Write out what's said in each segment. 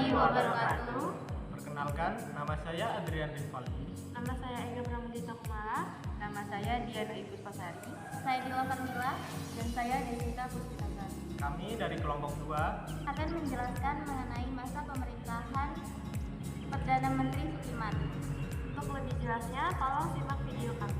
warahmatullahi wabarakatuh. Perkenalkan, nama saya Adrian Rizvaldi. Nama saya Ega Pramudita Kumala. Nama saya Diana Ipuswasari. Saya Dila Farmila. Dan saya Desita Puspitasari. Kami dari kelompok 2 akan menjelaskan mengenai masa pemerintahan Perdana Menteri Sukiman. Untuk lebih jelasnya, tolong simak video kami.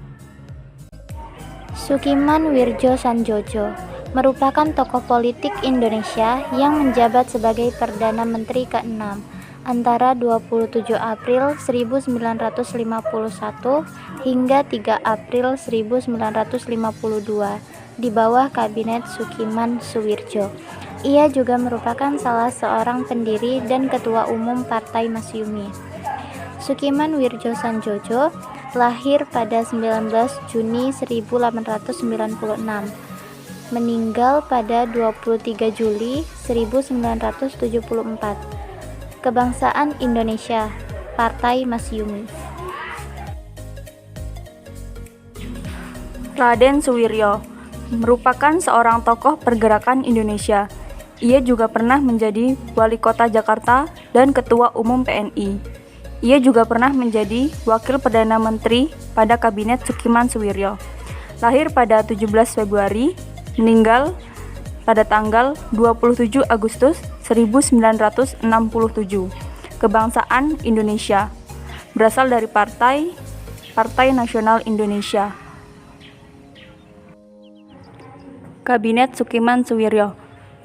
Sukiman Wirjo Sanjojo merupakan tokoh politik Indonesia yang menjabat sebagai Perdana Menteri ke-6 antara 27 April 1951 hingga 3 April 1952 di bawah Kabinet Sukiman Suwirjo. Ia juga merupakan salah seorang pendiri dan ketua umum Partai Masyumi. Sukiman Wirjo Sanjojo lahir pada 19 Juni 1896, meninggal pada 23 Juli 1974. Kebangsaan Indonesia, Partai Masyumi. Raden Suwiryo merupakan seorang tokoh pergerakan Indonesia. Ia juga pernah menjadi Wali Kota Jakarta dan Ketua Umum PNI. Ia juga pernah menjadi Wakil Perdana Menteri pada Kabinet Sukiman Suwirjo. Lahir pada 17 Februari, meninggal pada tanggal 27 Agustus 1967. Kebangsaan Indonesia. Berasal dari Partai Nasional Indonesia. Kabinet Sukiman Suwirjo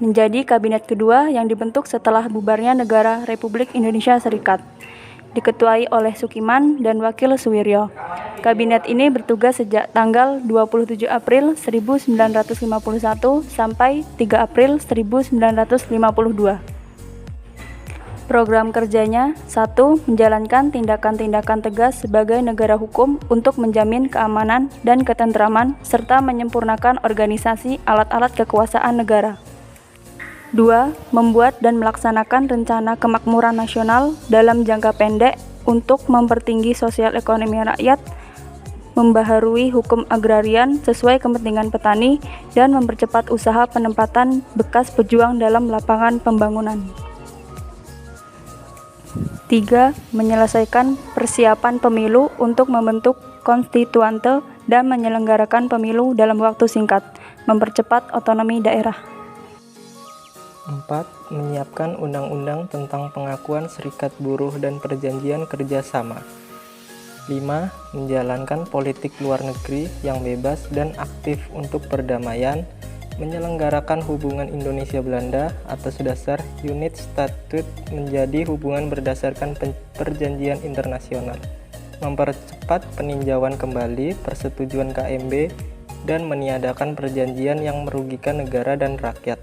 menjadi kabinet kedua yang dibentuk setelah bubarnya negara Republik Indonesia Serikat. Diketuai oleh Sukiman dan Wakil Suwirjo. Kabinet ini bertugas sejak tanggal 27 April 1951 sampai 3 April 1952. Program kerjanya: 1. Menjalankan tindakan-tindakan tegas sebagai negara hukum untuk menjamin keamanan dan ketentraman serta menyempurnakan organisasi alat-alat kekuasaan negara. 2. Membuat dan melaksanakan rencana kemakmuran nasional dalam jangka pendek untuk mempertinggi sosial ekonomi rakyat, membaharui hukum agrarian sesuai kepentingan petani, dan mempercepat usaha penempatan bekas pejuang dalam lapangan pembangunan. 3. Menyelesaikan persiapan pemilu untuk membentuk konstituante dan menyelenggarakan pemilu dalam waktu singkat, mempercepat otonomi daerah. 4. Menyiapkan undang-undang tentang pengakuan serikat buruh dan perjanjian kerjasama. 5. Menjalankan politik luar negeri yang bebas dan aktif untuk perdamaian, menyelenggarakan hubungan Indonesia-Belanda atas dasar Unit Statute menjadi hubungan berdasarkan perjanjian internasional, mempercepat peninjauan kembali persetujuan KMB, dan meniadakan perjanjian yang merugikan negara dan rakyat.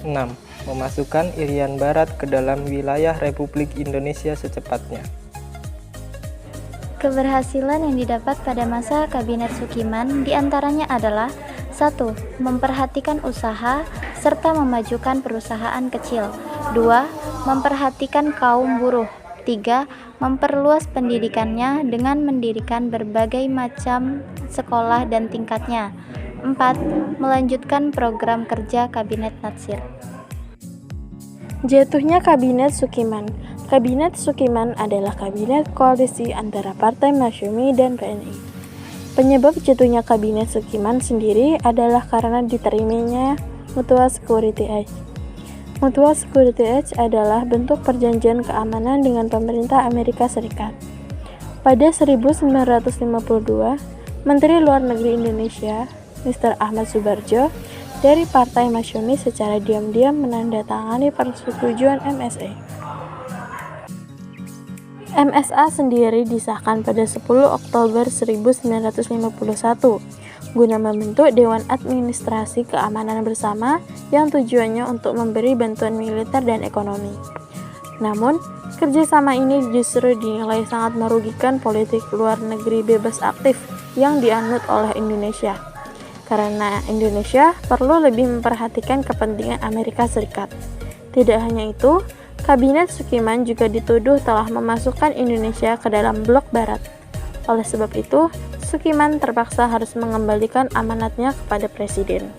6. Memasukkan Irian Barat ke dalam wilayah Republik Indonesia secepatnya. Keberhasilan yang didapat pada masa Kabinet Sukiman diantaranya adalah: 1. Memperhatikan usaha serta memajukan perusahaan kecil. 2. Memperhatikan kaum buruh. 3. Memperluas pendidikannya dengan mendirikan berbagai macam sekolah dan tingkatnya. 4. Melanjutkan program kerja Kabinet Natsir. Jatuhnya Kabinet Sukiman. Kabinet Sukiman adalah kabinet koalisi antara Partai Masyumi dan PNI. Penyebab jatuhnya Kabinet Sukiman sendiri adalah karena diterimanya Mutual Security Act. Mutual Security Act adalah bentuk perjanjian keamanan dengan pemerintah Amerika Serikat. Pada 1952, Menteri Luar Negeri Indonesia, Mr. Ahmad Subarjo, dari Partai Masyumi secara diam-diam menandatangani persetujuan MSA. MSA sendiri disahkan pada 10 Oktober 1951 guna membentuk Dewan Administrasi Keamanan Bersama yang tujuannya untuk memberi bantuan militer dan ekonomi. Namun, kerjasama ini justru dinilai sangat merugikan politik luar negeri bebas aktif yang dianut oleh Indonesia, karena Indonesia perlu lebih memperhatikan kepentingan Amerika Serikat. Tidak hanya itu, Kabinet Sukiman juga dituduh telah memasukkan Indonesia ke dalam blok barat. Oleh sebab itu, Sukiman terpaksa harus mengembalikan amanatnya kepada Presiden.